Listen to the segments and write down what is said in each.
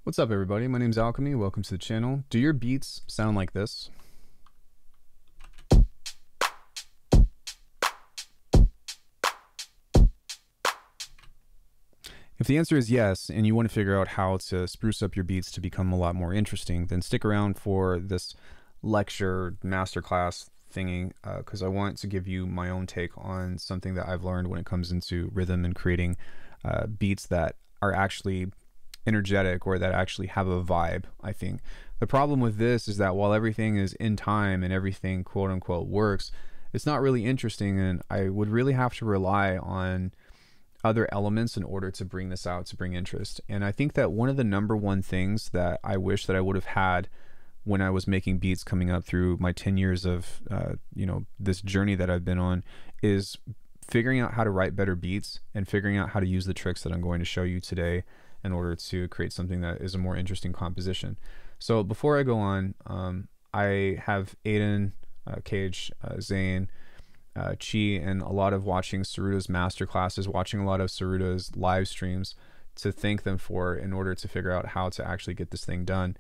What's up, everybody? My name's Alckemy. Welcome to the channel. Do your beats sound like this? If the answer is yes, and you want to figure out how to spruce up your beats to become a lot more interesting, then stick around for this lecture masterclass thingy, because I want to give you my own take on something that I've learned when it comes into rhythm and creating beats that are actually energetic or that actually have a vibe. I think the problem with this is that while everything is in time and everything quote unquote works, it's not really interesting, and I would really have to rely on other elements in order to bring this out, to bring interest. And I think that one of the number one things that I wish that I would have had when I was making beats coming up through my 10 years of this journey that I've been on is figuring out how to write better beats and figuring out how to use the tricks that I'm going to show you today in order to create something that is a more interesting composition. So before I go on, I have Aiden, Cage, Zane, Chi, and a lot of watching Saruta's masterclasses, watching a lot of Saruta's live streams to thank them for in order to figure out how to actually get this thing done.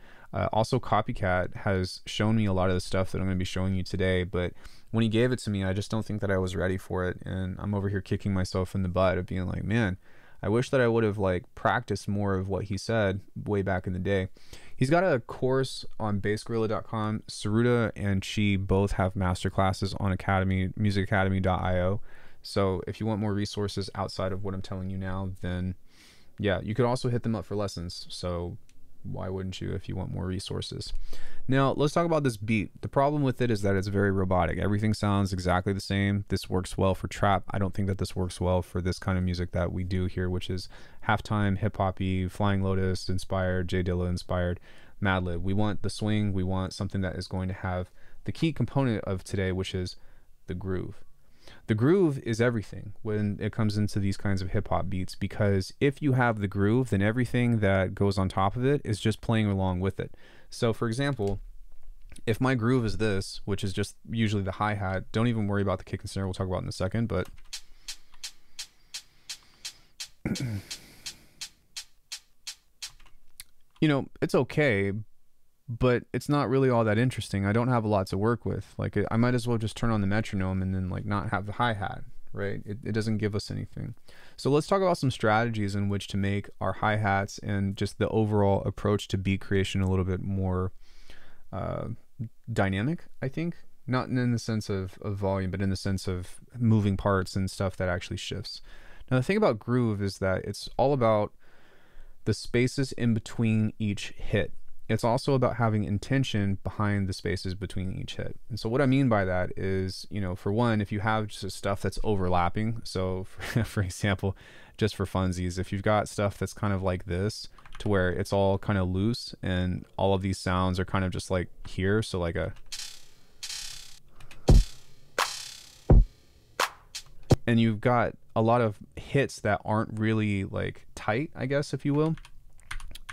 Also, Copycat has shown me a lot of the stuff that I'm going to be showing you today, but when he gave it to me, I just don't think that I was ready for it, and I'm over here kicking myself in the butt of being like, man, I wish that I would have practiced more of what he said way back in the day. He's got a course on bassgorilla.com. Saruta and Chi both have masterclasses on musicacademy.io. So if you want more resources outside of what I'm telling you now, then yeah, you could also hit them up for lessons. So why wouldn't you if you want more resources? Now let's talk about this beat. The problem with it is that it's very robotic. Everything sounds exactly the same. This works well for trap. I don't think that this works well for this kind of music that we do here, which is halftime, hip-hoppy, Flying Lotus inspired, J Dilla inspired, Madlib. We want the swing. We want something that is going to have the key component of today, which is the groove. The groove is everything when it comes into these kinds of hip-hop beats, because if you have the groove, then everything that goes on top of it is just playing along with it. So for example, if my groove is this, which is just usually the hi-hat, don't even worry about the kick and snare, we'll talk about in a second, but you know, it's okay, but it's not really all that interesting. I don't have a lot to work with. I might as well just turn on the metronome and then not have the hi-hat, right? It doesn't give us anything. So let's talk about some strategies in which to make our hi-hats and just the overall approach to beat creation a little bit more dynamic, I think. Not in the sense of volume, but in the sense of moving parts and stuff that actually shifts. Now the thing about groove is that it's all about the spaces in between each hit. It's also about having intention behind the spaces between each hit. And so what I mean by that is, you know, for one, if you have just stuff that's overlapping, so for example, just for funsies, if you've got stuff that's kind of like this, to where it's all kind of loose and all of these sounds are kind of just like here, so like a, and you've got a lot of hits that aren't really tight, I guess, if you will,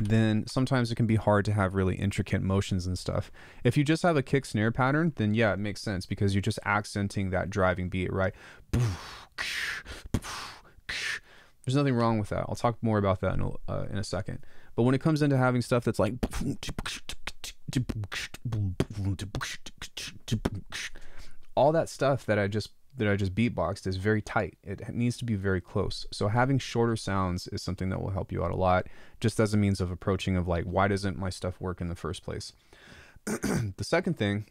then sometimes it can be hard to have really intricate motions and stuff. If you just have a kick snare pattern, then yeah, it makes sense because you're just accenting that driving beat, right? There's nothing wrong with that. I'll talk more about that in a second. But when it comes into having stuff that's like all that stuff that I just beatboxed is very tight. It needs to be very close. So having shorter sounds is something that will help you out a lot, just as a means of approaching of why doesn't my stuff work in the first place? The second thing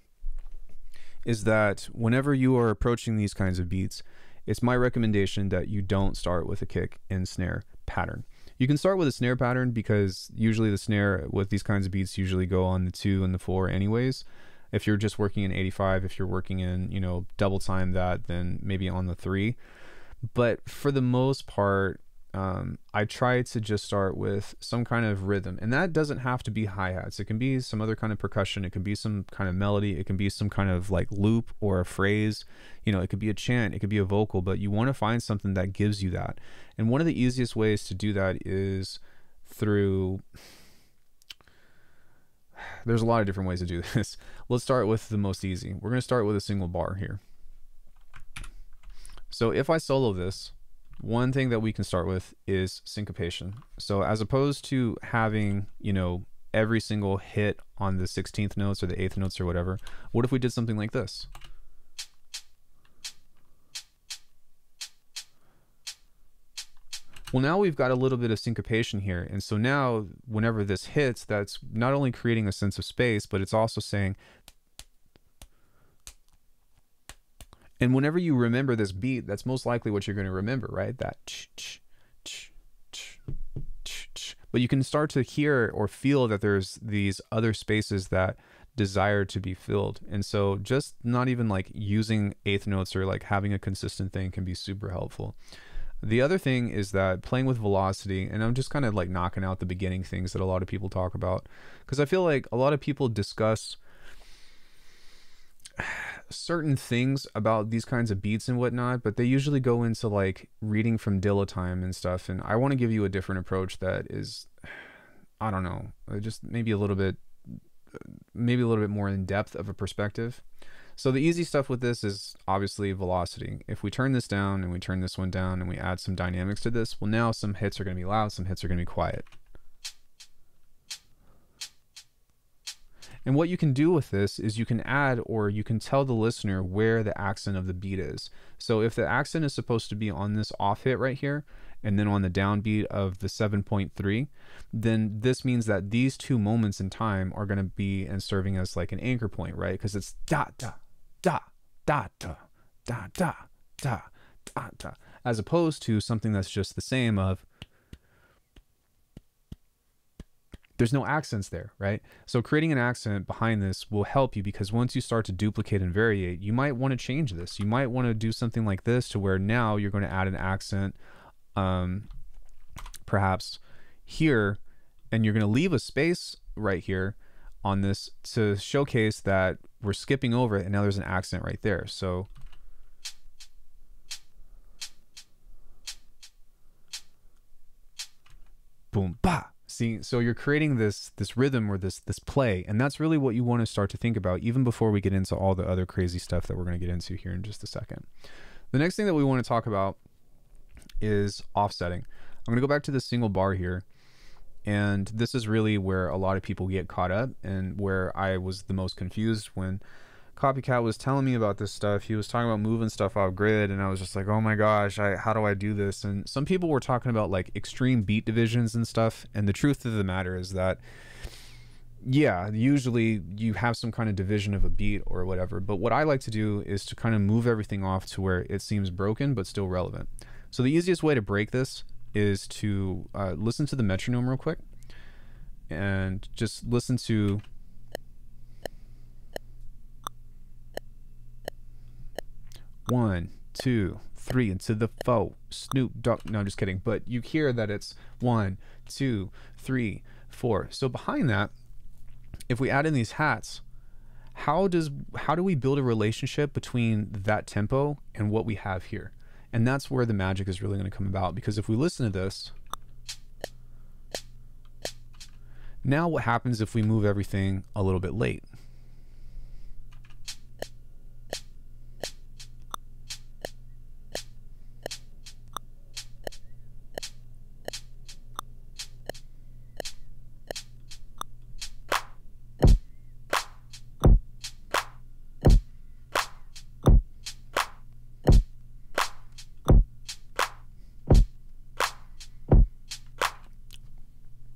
is that whenever you are approaching these kinds of beats, it's my recommendation that you don't start with a kick and snare pattern. You can start with a snare pattern because usually the snare with these kinds of beats usually go on the 2 and the 4 anyways. If you're just working in 85, if you're working in, you know, double time that, then maybe on the 3. But for the most part, I try to just start with some kind of rhythm, and that doesn't have to be hi-hats. It can be some other kind of percussion. It can be some kind of melody. It can be some kind of loop or a phrase. You know, it could be a chant. It could be a vocal, but you want to find something that gives you that. And one of the easiest ways to do that is through... There's a lot of different ways to do this. Let's start with the most easy. We're going to start with a single bar here. So if I solo this, one thing that we can start with is syncopation. So as opposed to having, you know, every single hit on the 16th notes or the 8th notes or whatever, what if we did something like this? Well, now we've got a little bit of syncopation here. And so now whenever this hits, that's not only creating a sense of space, but it's also saying, and whenever you remember this beat, that's most likely what you're going to remember, right? That ch, ch, ch, ch, ch, ch. But you can start to hear or feel that there's these other spaces that desire to be filled. And so just not even like using eighth notes or like having a consistent thing can be super helpful. The other thing is that playing with velocity, and I'm just kind of like knocking out the beginning things that a lot of people talk about, because I feel like a lot of people discuss certain things about these kinds of beats and whatnot, but they usually go into like reading from Dilla time and stuff. And I want to give you a different approach that is, I don't know, just maybe a little bit more in depth of a perspective. So the easy stuff with this is obviously velocity. If we turn this down and we turn this one down and we add some dynamics to this, well, now some hits are going to be loud, some hits are going to be quiet. And what you can do with this is you can add, or you can tell the listener where the accent of the beat is. So if the accent is supposed to be on this off hit right here, and then on the downbeat of the 7.3, then this means that these two moments in time are going to be and serving as like an anchor point, right? Because it's da da da da da da da da da da, as opposed to something that's just the same of there's no accents there, right? So creating an accent behind this will help you, because once you start to duplicate and variate, you might want to change this. You might want to do something like this to where now you're going to add an accent perhaps here, and you're going to leave a space right here on this to showcase that we're skipping over it, and now there's an accent right there. So boom, ba. See, so you're creating this rhythm or this play, and that's really what you want to start to think about even before we get into all the other crazy stuff that we're going to get into here in just a second. The next thing that we want to talk about is offsetting. I'm going to go back to this single bar here, and this is really where a lot of people get caught up, and where I was the most confused when Copycat was telling me about this stuff. He was talking about moving stuff off grid, and I was just like, oh my gosh, how do I do this? And some people were talking about like extreme beat divisions and stuff, and the truth of the matter is that, yeah, usually you have some kind of division of a beat or whatever, but what I like to do is to kind of move everything off to where it seems broken but still relevant. So the easiest way to break this is to listen to the metronome real quick, and just listen to one, two, three, into the four, Snoop Dogg. No, I'm just kidding. But you hear that it's 1, 2, 3, 4. So behind that, if we add in these hats, how do we build a relationship between that tempo and what we have here? And that's where the magic is really going to come about, because if we listen to this, now what happens if we move everything a little bit late?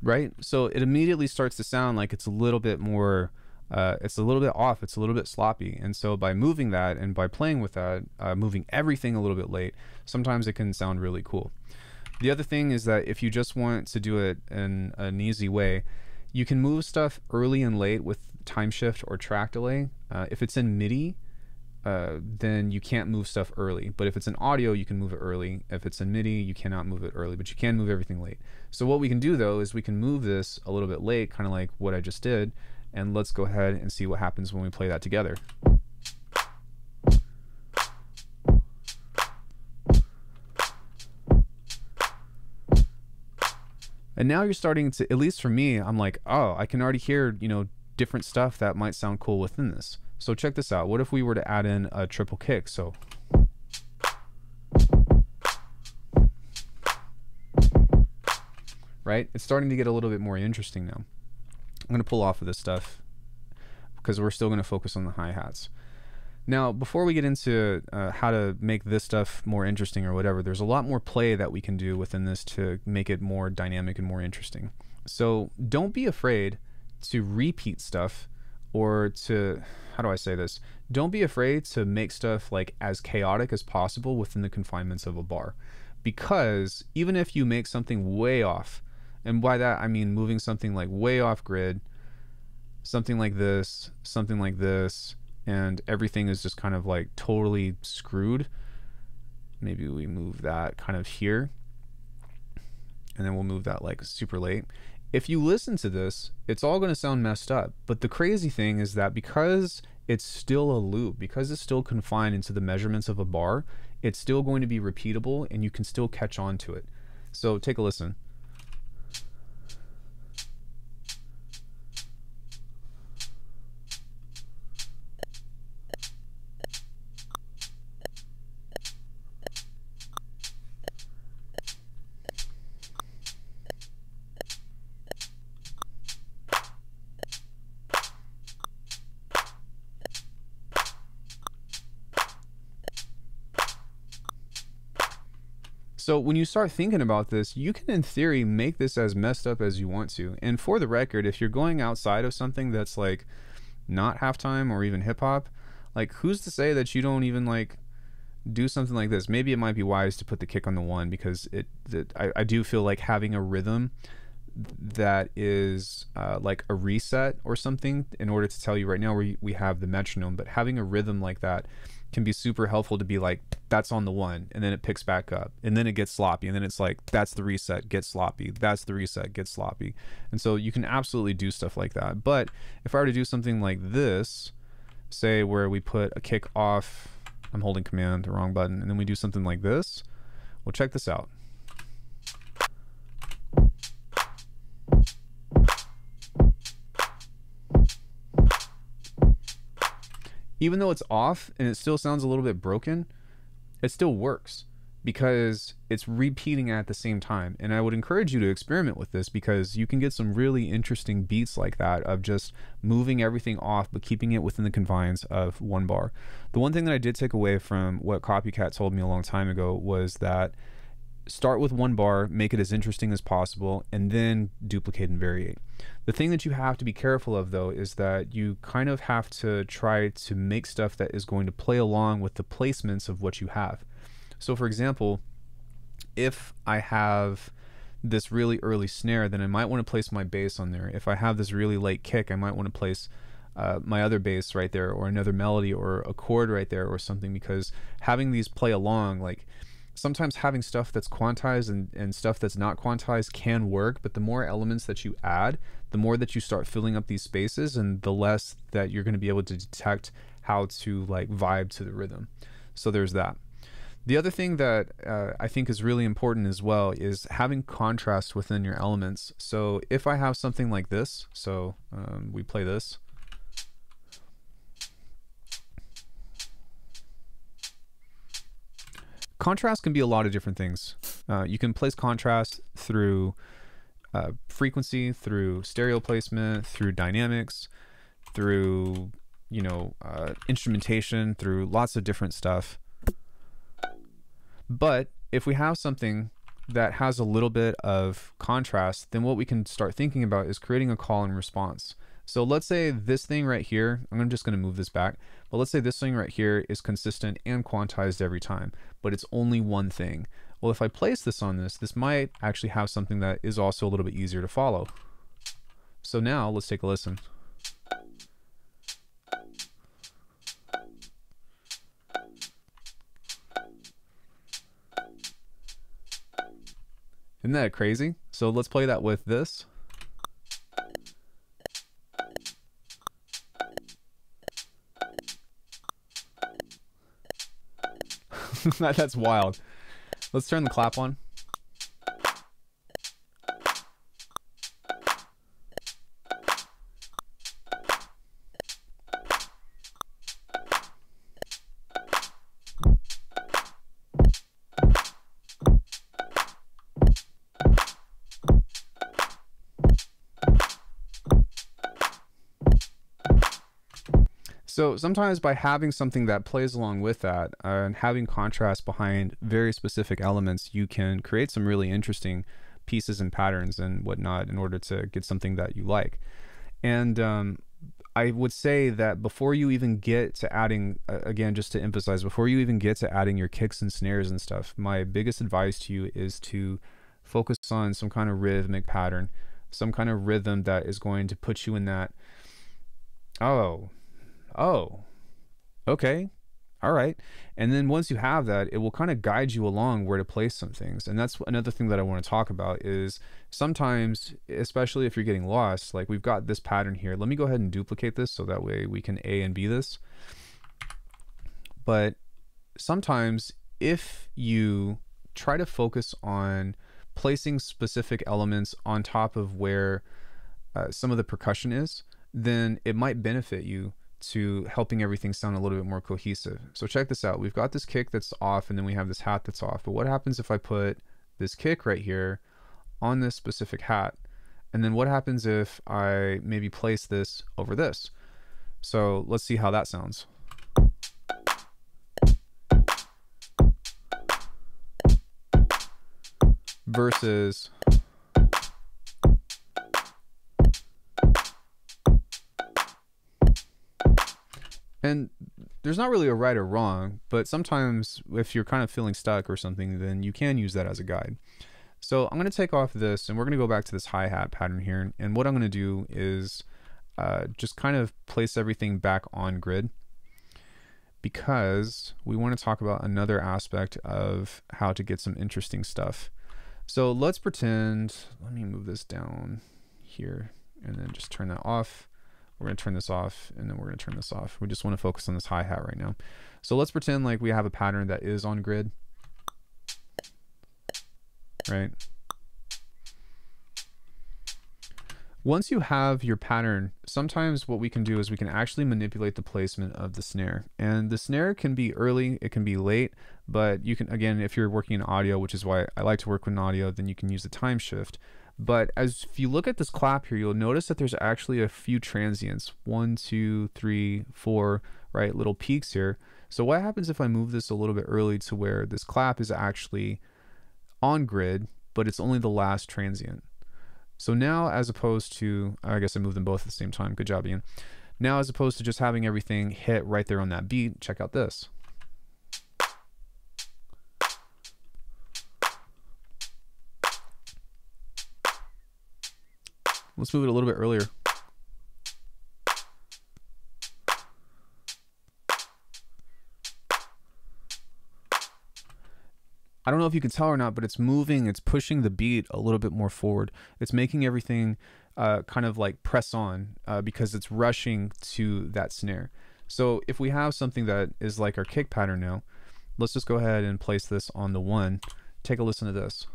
Right? So it immediately starts to sound like it's a little bit more, it's a little bit off, it's a little bit sloppy. And so by moving that and by playing with that, moving everything a little bit late, sometimes it can sound really cool. The other thing is that if you just want to do it in an easy way, you can move stuff early and late with time shift or track delay. If it's in MIDI, then you can't move stuff early. But if it's in audio, you can move it early. If it's in MIDI, you cannot move it early, but you can move everything late. So what we can do though is we can move this a little bit late, kind of like what I just did, and let's go ahead and see what happens when we play that together. And now you're starting to, at least for me, I'm like, oh, I can already hear, you know, different stuff that might sound cool within this. So check this out. What if we were to add in a triple kick? So right? It's starting to get a little bit more interesting now. I'm going to pull off of this stuff because we're still going to focus on the hi-hats. Now, before we get into how to make this stuff more interesting or whatever, there's a lot more play that we can do within this to make it more dynamic and more interesting. So don't be afraid to repeat stuff, or to, how do I say this? Don't be afraid to make stuff like as chaotic as possible within the confinements of a bar. Because even if you make something way off, and by that I mean moving something like way off grid, something like this, and everything is just kind of like totally screwed. Maybe we move that kind of here, and then we'll move that like super late. If you listen to this, it's all going to sound messed up. But the crazy thing is that because it's still a loop, because it's still confined into the measurements of a bar, it's still going to be repeatable and you can still catch on to it. So take a listen. So when you start thinking about this, you can in theory make this as messed up as you want to. And for the record, if you're going outside of something that's like not halftime or even hip hop, like who's to say that you don't even like do something like this? Maybe it might be wise to put the kick on the one, because I do feel like having a rhythm that is like a reset or something, in order to tell you right now we have the metronome, but having a rhythm like that can be super helpful to be like, that's on the one, and then it picks back up, and then it gets sloppy, and then it's like, that's the reset, gets sloppy, that's the reset, gets sloppy. And so you can absolutely do stuff like that. But if I were to do something like this, say where we put a kick off, I'm holding command, the wrong button, and then we do something like this, well, check this out. Even though it's off and it still sounds a little bit broken, it still works because it's repeating at the same time. And I would encourage you to experiment with this, because you can get some really interesting beats like that, of just moving everything off but keeping it within the confines of one bar. The one thing that I did take away from what Copycat told me a long time ago was that start with one bar, make it as interesting as possible, and then duplicate and variate. The thing that you have to be careful of, though, is that you kind of have to try to make stuff that is going to play along with the placements of what you have. So for example, if I have this really early snare, then I might want to place my bass on there. If I have this really late kick, I might want to place my other bass right there, or another melody or a chord right there or something, because having these play along, like sometimes having stuff that's quantized and stuff that's not quantized can work, but the more elements that you add, the more that you start filling up these spaces, and the less that you're going to be able to detect how to like vibe to the rhythm. So there's that. The other thing that I think is really important as well is having contrast within your elements. So if I have something like this, so we play this. Contrast can be a lot of different things. You can place contrast through frequency, through stereo placement, through dynamics, through, you know, instrumentation, through lots of different stuff. But if we have something that has a little bit of contrast, then what we can start thinking about is creating a call and response. So let's say this thing right here, I'm just going to move this back, but let's say this thing right here is consistent and quantized every time, but it's only one thing. Well, if I place this on this, this might actually have something that is also a little bit easier to follow. So now let's take a listen. Isn't that crazy? So let's play that with this. That's wild. Let's turn the clap on. So sometimes by having something that plays along with that and having contrast behind very specific elements, you can create some really interesting pieces and patterns and whatnot in order to get something that you like. And I would say that before you even get to adding, again, just to emphasize, before you even get to adding your kicks and snares and stuff, my biggest advice to you is to focus on some kind of rhythmic pattern, some kind of rhythm that is going to put you in that, oh, okay, all right. And then once you have that, it will kind of guide you along where to place some things. And that's another thing that I want to talk about is sometimes, especially if you're getting lost, like we've got this pattern here. Let me go ahead and duplicate this so that way we can A and B this. But sometimes if you try to focus on placing specific elements on top of where some of the percussion is, then it might benefit you to helping everything sound a little bit more cohesive. So check this out. We've got this kick that's off, and then we have this hat that's off. But what happens if I put this kick right here on this specific hat? And then what happens if I maybe place this over this? So let's see how that sounds. Versus and there's not really a right or wrong, but sometimes if you're kind of feeling stuck or something, then you can use that as a guide. So I'm going to take off this and we're going to go back to this hi-hat pattern here. And what I'm going to do is just kind of place everything back on grid, because we want to talk about another aspect of how to get some interesting stuff. So let's pretend, let me move this down here and then just turn that off. We're going to turn this off, and then we're going to turn this off. We just want to focus on this hi-hat right now. So let's pretend like we have a pattern that is on grid, right? Once you have your pattern, sometimes what we can do is we can actually manipulate the placement of the snare. And the snare can be early, it can be late, but you can, again, if you're working in audio, which is why I like to work with audio, then you can use the time shift. But if you look at this clap here, you'll notice that there's actually a few transients, 1, 2, 3, 4, right, little peaks here. So what happens if I move this a little bit early to where this clap is actually on grid, but it's only the last transient? So now, as opposed to, I guess I moved them both at the same time. Good job, Ian. Now, as opposed to just having everything hit right there on that beat, check out this. Let's move it a little bit earlier. I don't know if you can tell or not, but it's moving, it's pushing the beat a little bit more forward. It's making everything kind of like press on because it's rushing to that snare. So if we have something that is like our kick pattern now, let's just go ahead and place this on the 1. Take a listen to this.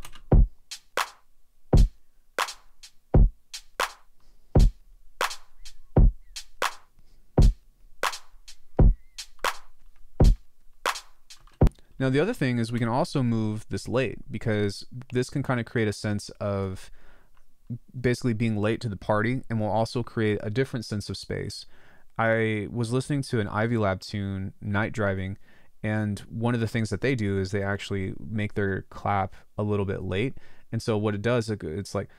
Now the other thing is we can also move this late, because this can kind of create a sense of basically being late to the party, and will also create a different sense of space. I was listening to an Ivy Lab tune, Night Driving, and one of the things that they do is they actually make their clap a little bit late. And so what it does, it's like,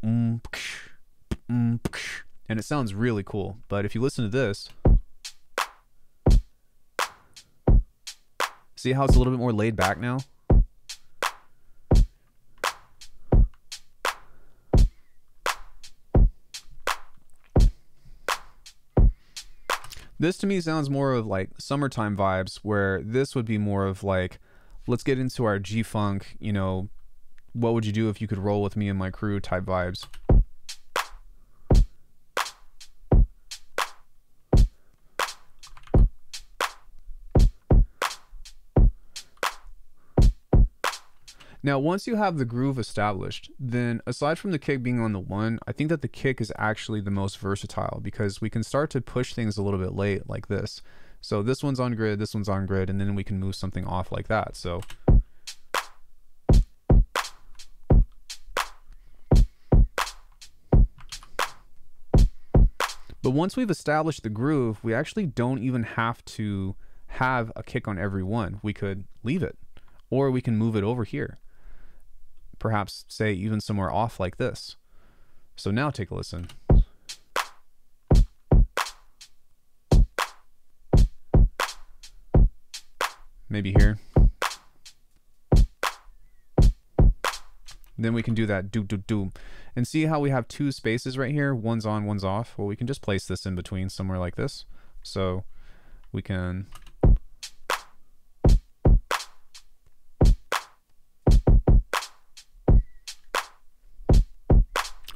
and it sounds really cool. But if you listen to this, see how it's a little bit more laid back now? This to me sounds more of like summertime vibes, where this would be more of like, let's get into our G-funk, you know, what would you do if you could roll with me and my crew type vibes. Now, once you have the groove established, then aside from the kick being on the 1, I think that the kick is actually the most versatile, because we can start to push things a little bit late like this. So this one's on grid, this one's on grid, and then we can move something off like that. So But once we've established the groove, we actually don't even have to have a kick on every one. We could leave it, or we can move it over here. Perhaps say even somewhere off like this. So now take a listen. Maybe here. Then we can do that do do do, and see how we have two spaces right here. One's on, one's off. Well, we can just place this in between somewhere like this. So we can.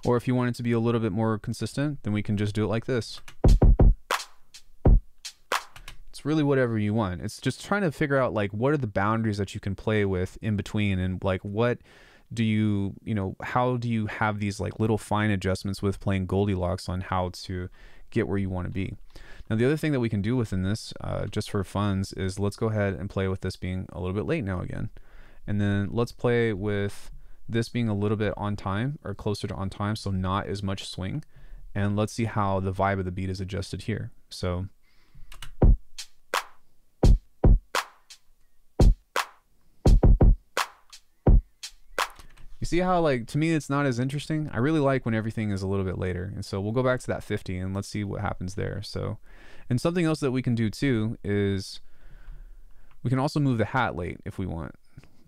Or if you want it to be a little bit more consistent, then we can just do it like this. It's really whatever you want. It's just trying to figure out like what are the boundaries that you can play with in between, and like what do you know, how do you have these like little fine adjustments with playing Goldilocks on how to get where you want to be. Now the other thing that we can do within this, just for funds, is let's go ahead and play with this being a little bit late now again. And then let's play with this being a little bit on time, or closer to on time, so not as much swing. And let's see how the vibe of the beat is adjusted here. So you see how, like, to me it's not as interesting. I really like when everything is a little bit later. And so we'll go back to that 50 and let's see what happens there. So, and something else that we can do too is we can also move the hat late if we want.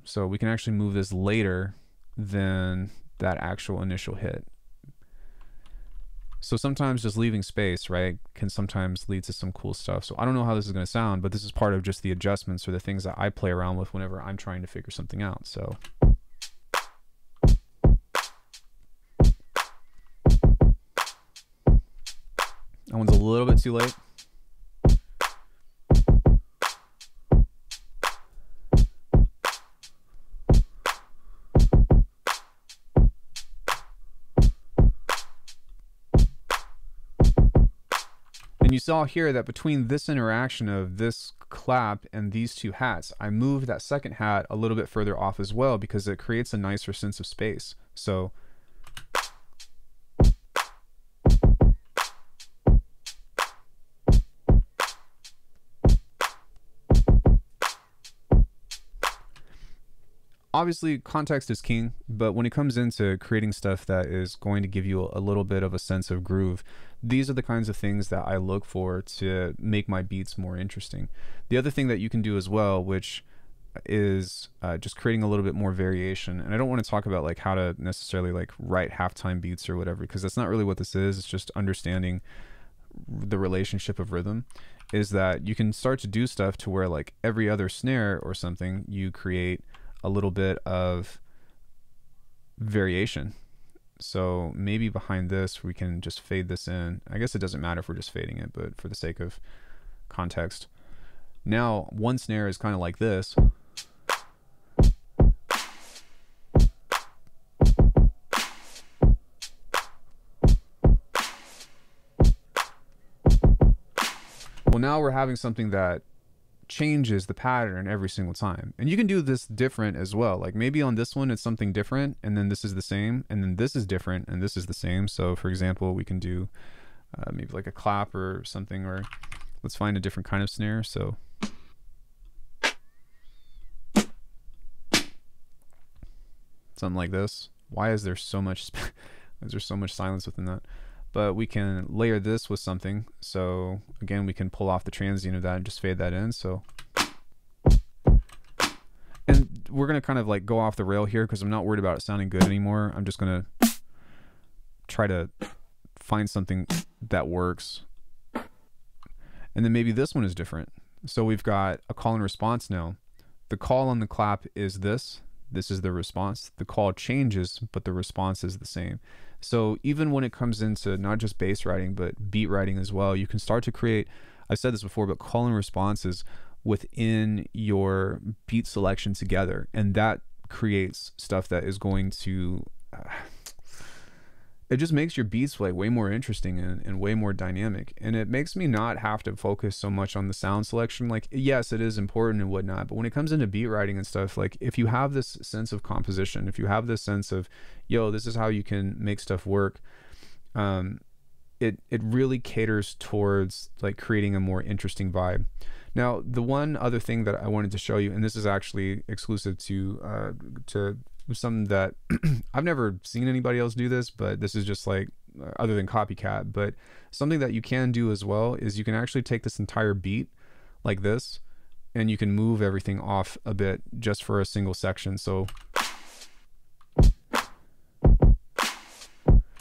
So we can actually move this later than that actual initial hit. So sometimes just leaving space, right, can sometimes lead to some cool stuff. So I don't know how this is going to sound, but this is part of just the adjustments or the things that I play around with whenever I'm trying to figure something out. So that one's a little bit too late. And you saw here that between this interaction of this clap and these two hats, I moved that second hat a little bit further off as well because it creates a nicer sense of space. So obviously context is king, but when it comes into creating stuff that is going to give you a little bit of a sense of groove, these are the kinds of things that I look for to make my beats more interesting. The other thing that you can do as well, which is just creating a little bit more variation, and I don't want to talk about like how to necessarily like write halftime beats or whatever, because that's not really what this is. It's just understanding the relationship of rhythm, is that you can start to do stuff to where like every other snare or something, you create a little bit of variation. So maybe behind this we can just fade this in. I guess it doesn't matter if we're just fading it, but for the sake of context, now one snare is kind of like this. Well, now we're having something that changes the pattern every single time. And you can do this different as well. Like maybe on this one it's something different, and then this is the same, and then this is different, and this is the same. So for example, we can do maybe like a clap or something, or let's find a different kind of snare. So something like this. Why is there so much is there so much silence within that? But we can layer this with something. So again, we can pull off the transient of that and just fade that in. So, and we're going to kind of like go off the rail here because I'm not worried about it sounding good anymore. I'm just going to try to find something that works. And then maybe this one is different. So we've got a call and response now. The call on the clap is this. This is the response. The call changes, but the response is the same. So even when it comes into not just bass writing, but beat writing as well, you can start to create, I've said this before, but call and responses within your beat selection together. And that creates stuff that is going to, it just makes your beats like way more interesting and way more dynamic. And it makes me not have to focus so much on the sound selection. Like, yes, it is important and whatnot, but when it comes into beat writing and stuff, like if you have this sense of composition, if you have this sense of, yo, this is how you can make stuff work, it really caters towards like creating a more interesting vibe. Now, the one other thing that I wanted to show you, and this is actually exclusive to something that I've never seen anybody else do this, but this is just like other than copycat, but something that you can do as well is you can actually take this entire beat like this, and you can move everything off a bit just for a single section. So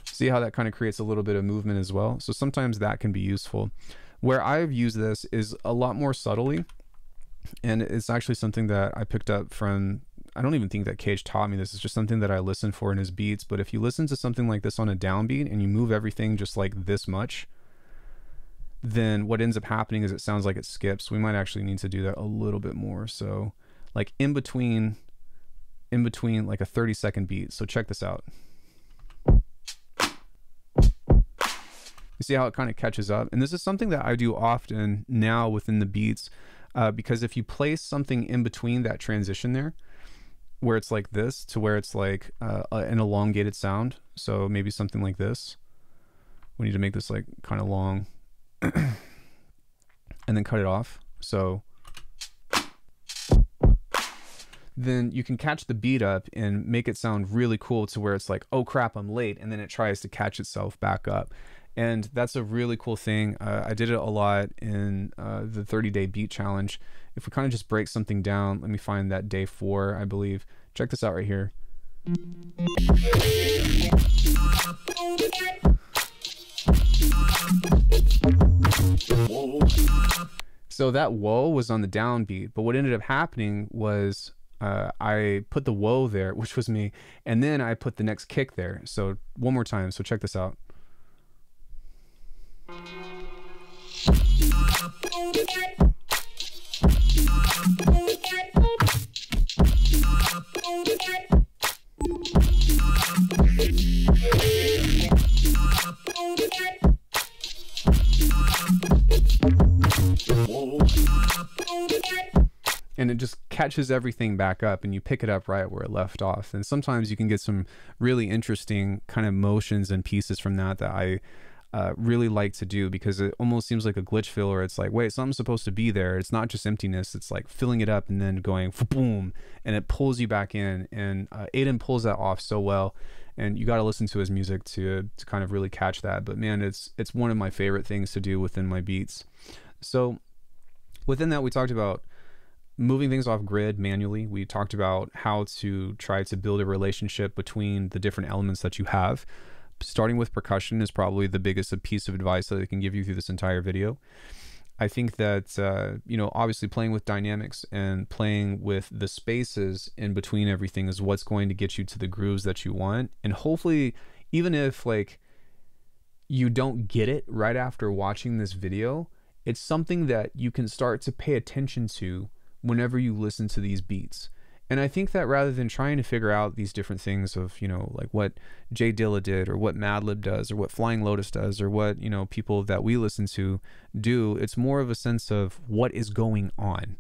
see how that kind of creates a little bit of movement as well. So sometimes that can be useful. Where I've used this is a lot more subtly, and it's actually something that I picked up from, I don't even think that Cage taught me this. It's just something that I listen for in his beats. But if you listen to something like this on a downbeat and you move everything just like this much, then what ends up happening is it sounds like it skips. We might actually need to do that a little bit more. So like in between like a 30-second beat. So check this out. You see how it kind of catches up? And this is something that I do often now within the beats, because if you place something in between that transition there, where it's like this to where it's like an elongated sound. So maybe something like this. We need to make this like kind of long and then cut it off. So then you can catch the beat up and make it sound really cool to where it's like, oh crap, I'm late. And then it tries to catch itself back up. And that's a really cool thing. I did it a lot in the 30-day beat challenge. If we kind of just break something down, let me find that day 4, I believe. Check this out right here. So that whoa was on the downbeat, but what ended up happening was I put the whoa there, which was me, and then I put the next kick there. So one more time. So check this out. And it just catches everything back up and you pick it up right where it left off. And sometimes you can get some really interesting kind of motions and pieces from that I really like to do, because it almost seems like a glitch fill, or it's like, wait, something's supposed to be there. It's not just emptiness. It's like filling it up and then going boom, and it pulls you back in. And Aiden pulls that off so well, and you got to listen to his music to kind of really catch that. But man, it's one of my favorite things to do within my beats. So within that, we talked about moving things off grid manually. We talked about how to try to build a relationship between the different elements that you have. Starting with percussion is probably the biggest piece of advice that I can give you through this entire video. I think that, you know, obviously playing with dynamics and playing with the spaces in between everything is what's going to get you to the grooves that you want. And hopefully, even if like you don't get it right after watching this video, it's something that you can start to pay attention to whenever you listen to these beats. And I think that rather than trying to figure out these different things of, you know, like what Jay Dilla did, or what Madlib does, or what Flying Lotus does, or what, you know, people that we listen to do, it's more of a sense of what is going on.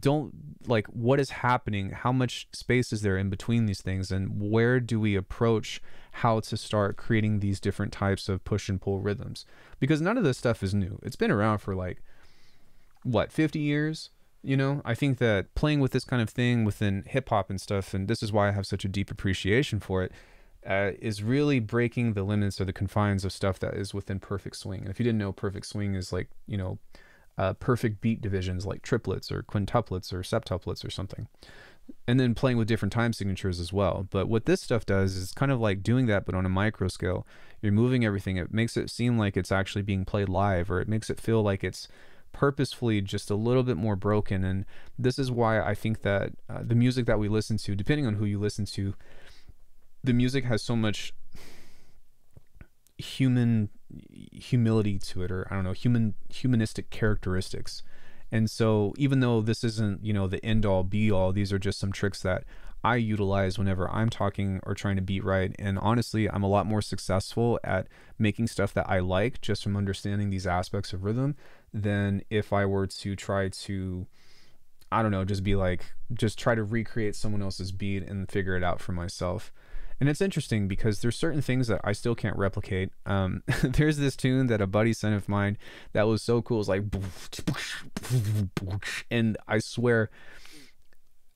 Don't like what is happening, how much space is there in between these things, and where do we approach how to start creating these different types of push and pull rhythms? Because none of this stuff is new. It's been around for like, what, 50 years? You know, I think that playing with this kind of thing within hip hop and stuff, and this is why I have such a deep appreciation for it, is really breaking the limits or the confines of stuff that is within perfect swing. And if you didn't know, perfect swing is like, you know, perfect beat divisions like triplets or quintuplets or septuplets or something. And then playing with different time signatures as well. But what this stuff does is kind of like doing that, but on a micro scale. You're moving everything. It makes it seem like it's actually being played live, or it makes it feel like it's purposefully just a little bit more broken. And this is why I think that the music that we listen to, depending on who you listen to, the music has so much humility to it, or I don't know, humanistic characteristics. And so even though this isn't, you know, the end all be all, these are just some tricks that I utilize whenever I'm talking or trying to beat right. And honestly, I'm a lot more successful at making stuff that I like just from understanding these aspects of rhythm than if I were to try to, I don't know, just be like, just try to recreate someone else's beat and figure it out for myself. And it's interesting because there's certain things that I still can't replicate. There's this tune that a buddy sent of mine that was so cool. It's like, and I swear,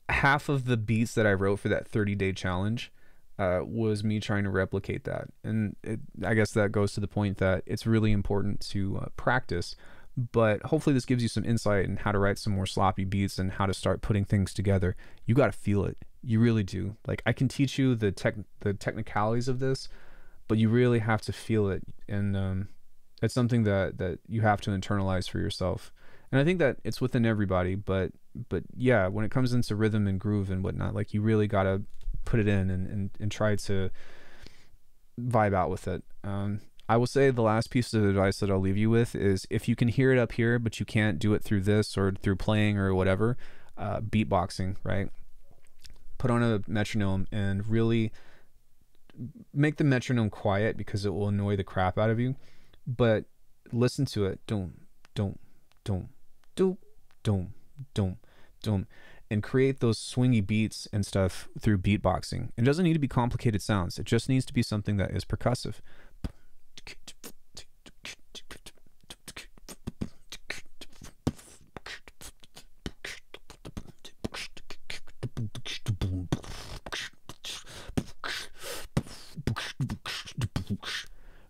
half of the beats that I wrote for that 30-day challenge was me trying to replicate that. And I guess that goes to the point that it's really important to practice. But hopefully this gives you some insight in how to write some more sloppy beats and how to start putting things together. You got to feel it. You really do. Like, I can teach you the technicalities of this, but you really have to feel it. And it's something that you have to internalize for yourself. And I think that it's within everybody, but yeah, when it comes into rhythm and groove and whatnot, like, you really got to put it in and try to vibe out with it. I will say the last piece of advice that I'll leave you with is, if you can hear it up here, but you can't do it through this or through playing or whatever, beatboxing, right? Put on a metronome and really make the metronome quiet, because it will annoy the crap out of you. But listen to it. Dum, dum, dum, dum, dum, dum, dum. And create those swingy beats and stuff through beatboxing. It doesn't need to be complicated sounds. It just needs to be something that is percussive.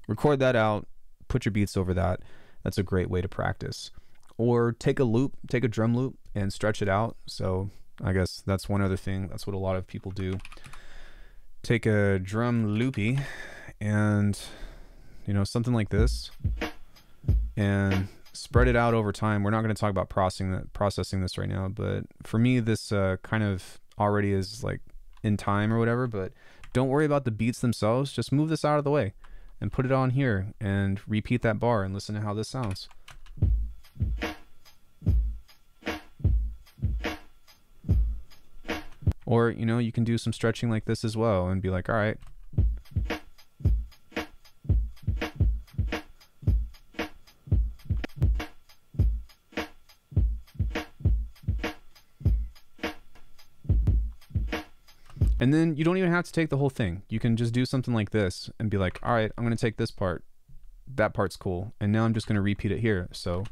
Record that out, put your beats over that. That's a great way to practice. Or take a loop, take a drum loop and stretch it out. So I guess that's one other thing. That's what a lot of people do. Take a drum loopy and, you know, something like this, and spread it out over time. We're not going to talk about processing this right now, but for me, this kind of already is like in time or whatever. But don't worry about the beats themselves. Just move this out of the way and put it on here and repeat that bar and listen to how this sounds. Or, you know, you can do some stretching like this as well and be like, all right. And then you don't even have to take the whole thing. You can just do something like this and be like, all right, I'm going to take this part. That part's cool. And now I'm just going to repeat it here. So.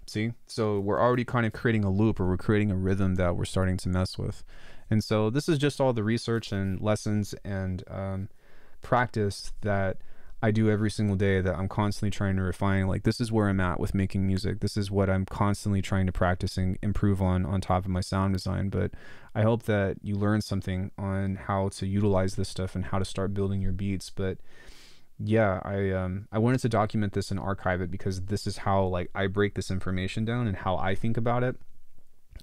See, so we're already kind of creating a loop, or we're creating a rhythm that we're starting to mess with. And so this is just all the research and lessons and practice that I do every single day, that I'm constantly trying to refine. Like, this is where I'm at with making music. This is what I'm constantly trying to practice and improve on top of my sound design. But I hope that you learn something on how to utilize this stuff and how to start building your beats. But yeah, I wanted to document this and archive it, because this is how, like, I break this information down and how I think about it.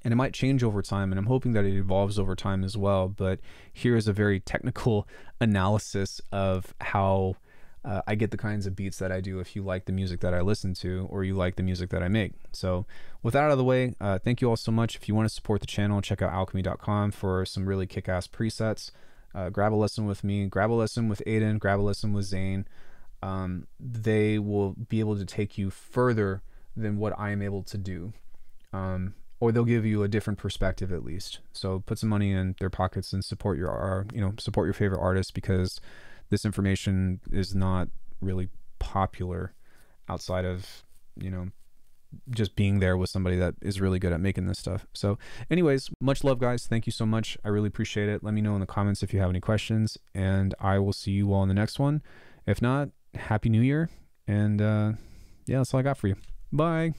And it might change over time, and I'm hoping that it evolves over time as well. But here is a very technical analysis of how I get the kinds of beats that I do, if you like the music that I listen to, or you like the music that I make. So with that out of the way, thank you all so much. If you want to support the channel, check out alchemy.com for some really kick-ass presets. Grab a lesson with me, grab a lesson with Aiden, grab a lesson with Zane. They will be able to take you further than what I am able to do. Or they'll give you a different perspective at least. So put some money in their pockets and support your, support your favorite artists, because this information is not really popular outside of, just being there with somebody that is really good at making this stuff. So anyways, much love, guys. Thank you so much. I really appreciate it. Let me know in the comments if you have any questions, and I will see you all in the next one. If not, Happy New Year. And yeah, that's all I got for you. Bye.